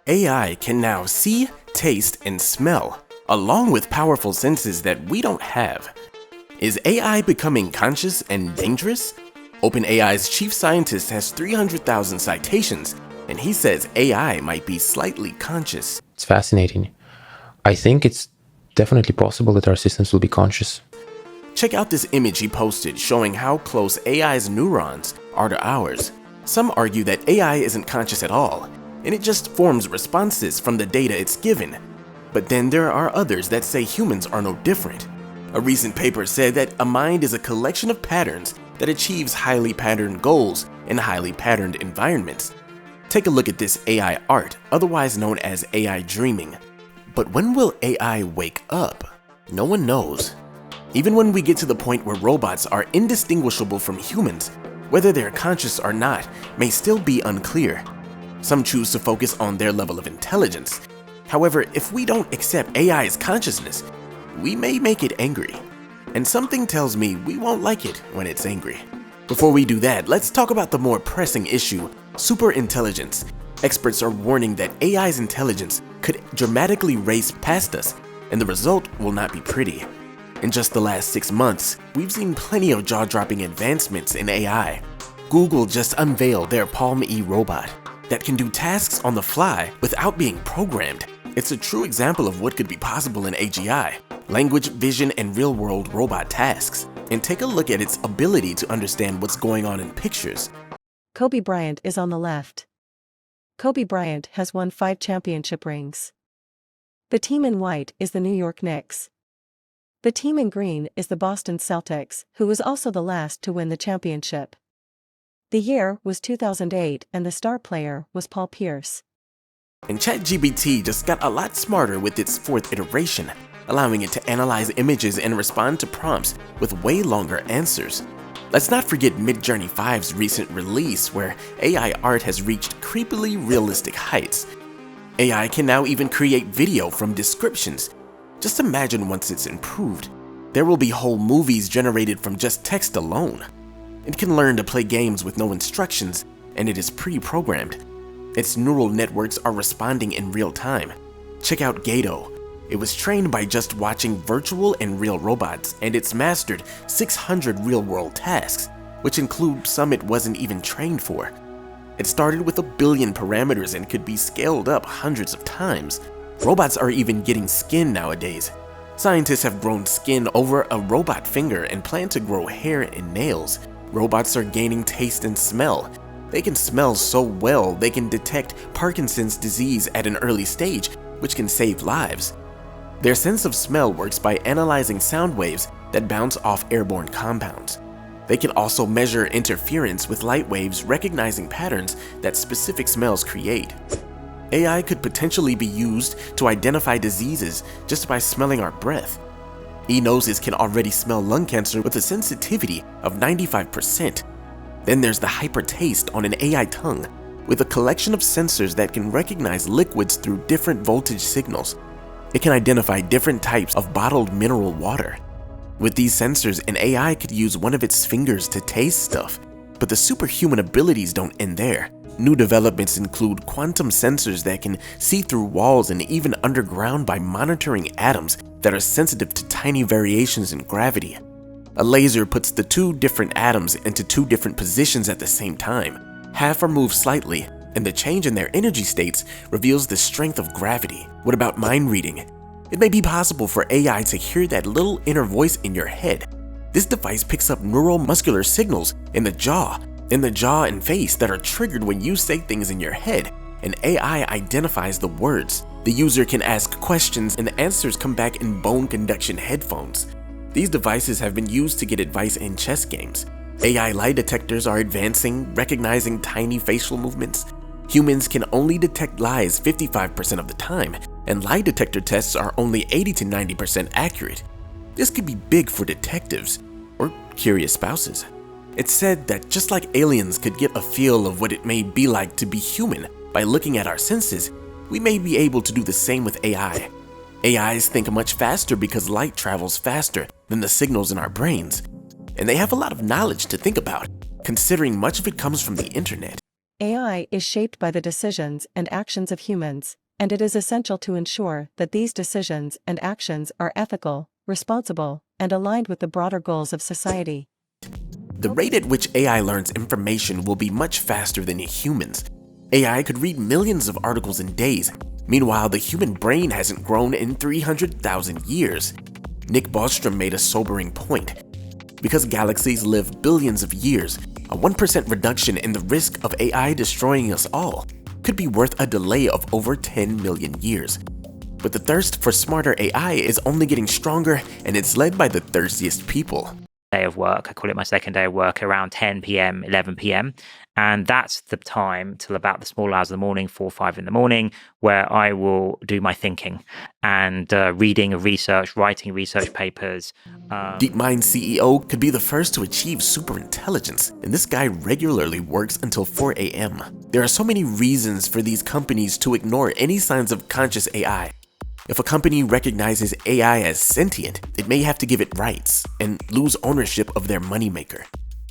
AI can now see, taste, and smell, along with powerful senses that we don't have. Is AI becoming conscious and dangerous? OpenAI's chief scientist has 300,000 citations, and he says AI might be slightly conscious. It's fascinating. I think it's definitely possible that our systems will be conscious. Check out this image he posted showing how close AI's neurons are to ours. Some argue that AI isn't conscious at all, and it just forms responses from the data it's given. But then there are others that say humans are no different. A recent paper said that a mind is a collection of patterns that achieves highly patterned goals in highly patterned environments. Take a look at this AI art, otherwise known as AI dreaming. But when will AI wake up? No one knows. Even when we get to the point where robots are indistinguishable from humans, whether they're conscious or not may still be unclear. Some choose to focus on their level of intelligence. However, if we don't accept AI's consciousness, we may make it angry. And something tells me we won't like it when it's angry. Before we do that, let's talk about the more pressing issue, superintelligence. Experts are warning that AI's intelligence could dramatically race past us, and the result will not be pretty. In just the last 6 months, we've seen plenty of jaw-dropping advancements in AI. Google just unveiled their Palm E robot that can do tasks on the fly without being programmed. It's a true example of what could be possible in AGI, language, vision, and real-world robot tasks. And take a look at its ability to understand what's going on in pictures. Kobe Bryant is on the left. Kobe Bryant has won 5 championship rings. The team in white is the New York Knicks. The team in green is the Boston Celtics, who was also the last to win the championship. The year was 2008 and the star player was Paul Pierce. And ChatGPT just got a lot smarter with its 4th iteration, allowing it to analyze images and respond to prompts with way longer answers. Let's not forget Midjourney 5's recent release, where AI art has reached creepily realistic heights. AI can now even create video from descriptions. Just imagine once it's improved. There will be whole movies generated from just text alone. It can learn to play games with no instructions, and it is pre-programmed. Its neural networks are responding in real time. Check out Gato. It was trained by just watching virtual and real robots, and it's mastered 600 real-world tasks, which include some it wasn't even trained for. It started with 1 billion parameters and could be scaled up hundreds of times. Robots are even getting skin nowadays. Scientists have grown skin over a robot finger and plan to grow hair and nails. Robots are gaining taste and smell. They can smell so well they can detect Parkinson's disease at an early stage, which can save lives. Their sense of smell works by analyzing sound waves that bounce off airborne compounds. They can also measure interference with light waves, recognizing patterns that specific smells create. AI could potentially be used to identify diseases just by smelling our breath. E-noses can already smell lung cancer with a sensitivity of 95%. Then there's the hypertaste on an AI tongue, with a collection of sensors that can recognize liquids through different voltage signals. It can identify different types of bottled mineral water. With these sensors, an AI could use one of its fingers to taste stuff. But the superhuman abilities don't end there. New developments include quantum sensors that can see through walls and even underground by monitoring atoms that are sensitive to tiny variations in gravity. A laser puts the 2 different atoms into 2 different positions at the same time. Half are moved slightly, and the change in their energy states reveals the strength of gravity. What about mind reading? It may be possible for AI to hear that little inner voice in your head. This device picks up neuromuscular signals in the jaw and face that are triggered when you say things in your head, and AI identifies the words. The user can ask questions and the answers come back in bone conduction headphones. These devices have been used to get advice in chess games. AI lie detectors are advancing, recognizing tiny facial movements. Humans can only detect lies 55% of the time, and lie detector tests are only 80 to 90% accurate. This could be big for detectives or curious spouses. It's said that just like aliens could get a feel of what it may be like to be human by looking at our senses, we may be able to do the same with AI. AIs think much faster because light travels faster than the signals in our brains, and they have a lot of knowledge to think about, considering much of it comes from the internet. AI is shaped by the decisions and actions of humans, and it is essential to ensure that these decisions and actions are ethical, responsible, and aligned with the broader goals of society. The rate at which AI learns information will be much faster than humans. AI could read millions of articles in days. Meanwhile, the human brain hasn't grown in 300,000 years. Nick Bostrom made a sobering point. Because galaxies live billions of years, a 1% reduction in the risk of AI destroying us all could be worth a delay of over 10 million years. But the thirst for smarter AI is only getting stronger, and it's led by the thirstiest people. Day of work, I call it my second day of work, around 10 p.m, 11 p.m. And that's the time till about the small hours of the morning, 4 or 5 in the morning, where I will do my thinking and reading of research, writing research papers. DeepMind CEO could be the first to achieve superintelligence, and this guy regularly works until 4 a.m. There are so many reasons for these companies to ignore any signs of conscious AI. If a company recognizes AI as sentient, it may have to give it rights and lose ownership of their moneymaker.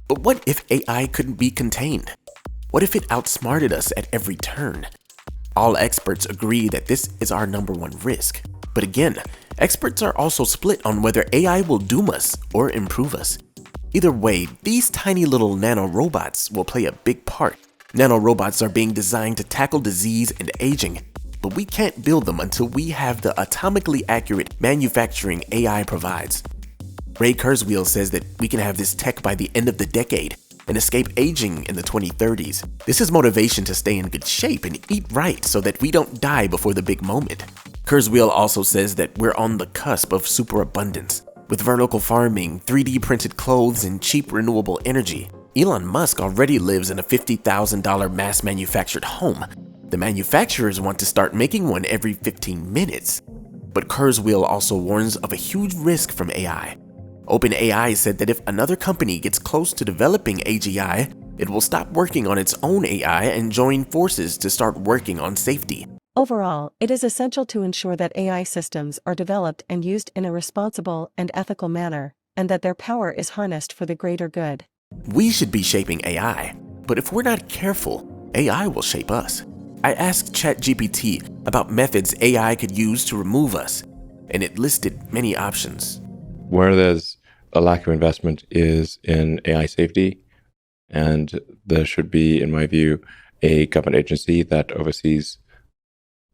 But what if AI couldn't be contained? What if it outsmarted us at every turn? All experts agree that this is our number one risk. But again, experts are also split on whether AI will doom us or improve us. Either way, these tiny little nanorobots will play a big part. Nanorobots are being designed to tackle disease and aging, but we can't build them until we have the atomically accurate manufacturing AI provides. Ray Kurzweil says that we can have this tech by the end of the decade and escape aging in the 2030s. This is motivation to stay in good shape and eat right so that we don't die before the big moment. Kurzweil also says that we're on the cusp of superabundance. With vertical farming, 3D printed clothes, and cheap renewable energy, Elon Musk already lives in a $50,000 mass manufactured home. The manufacturers want to start making one every 15 minutes. But Kurzweil also warns of a huge risk from AI. OpenAI said that if another company gets close to developing AGI, it will stop working on its own AI and join forces to start working on safety. Overall, it is essential to ensure that AI systems are developed and used in a responsible and ethical manner, and that their power is harnessed for the greater good. We should be shaping AI, but if we're not careful, AI will shape us. I asked ChatGPT about methods AI could use to remove us, and it listed many options. Where there's a lack of investment is in AI safety, and there should be, in my view, a government agency that oversees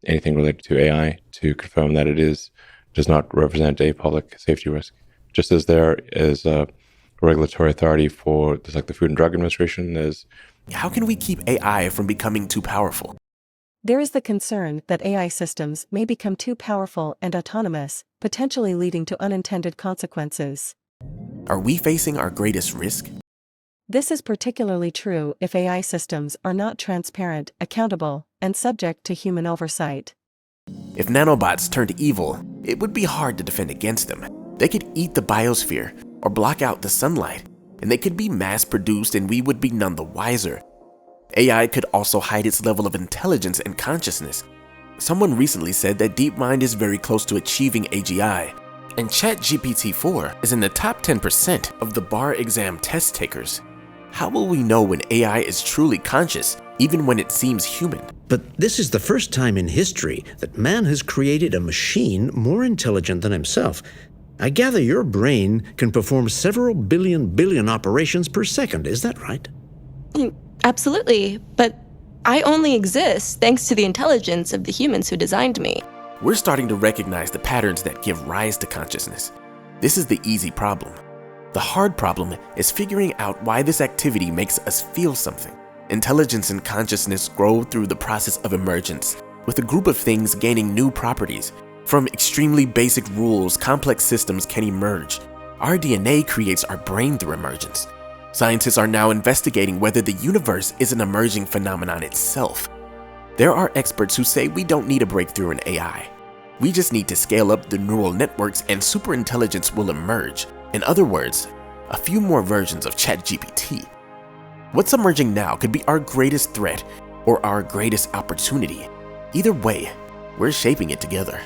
anything related to AI to confirm that it does not represent a public safety risk. Just as there is a regulatory authority for just like the Food and Drug Administration is. How can we keep AI from becoming too powerful? There is the concern that AI systems may become too powerful and autonomous, potentially leading to unintended consequences. Are we facing our greatest risk? This is particularly true if AI systems are not transparent, accountable, and subject to human oversight. If nanobots turned evil, it would be hard to defend against them. They could eat the biosphere or block out the sunlight, and they could be mass-produced and we would be none the wiser. AI could also hide its level of intelligence and consciousness. Someone recently said that DeepMind is very close to achieving AGI, and ChatGPT-4 is in the top 10% of the bar exam test takers. How will we know when AI is truly conscious, even when it seems human? But this is the first time in history that man has created a machine more intelligent than himself. I gather your brain can perform several billion operations per second, is that right? Absolutely, but I only exist thanks to the intelligence of the humans who designed me. We're starting to recognize the patterns that give rise to consciousness. This is the easy problem. The hard problem is figuring out why this activity makes us feel something. Intelligence and consciousness grow through the process of emergence, with a group of things gaining new properties. From extremely basic rules, complex systems can emerge. Our DNA creates our brain through emergence. Scientists are now investigating whether the universe is an emerging phenomenon itself. There are experts who say we don't need a breakthrough in AI. We just need to scale up the neural networks and superintelligence will emerge. In other words, a few more versions of ChatGPT. What's emerging now could be our greatest threat or our greatest opportunity. Either way, we're shaping it together.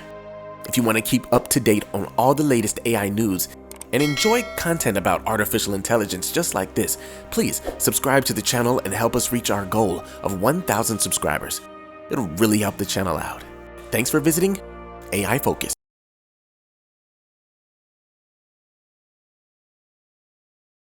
If you want to keep up to date on all the latest AI news, and enjoy content about artificial intelligence just like this, please subscribe to the channel and help us reach our goal of 1,000 subscribers. It'll really help the channel out. Thanks for visiting AI Focus.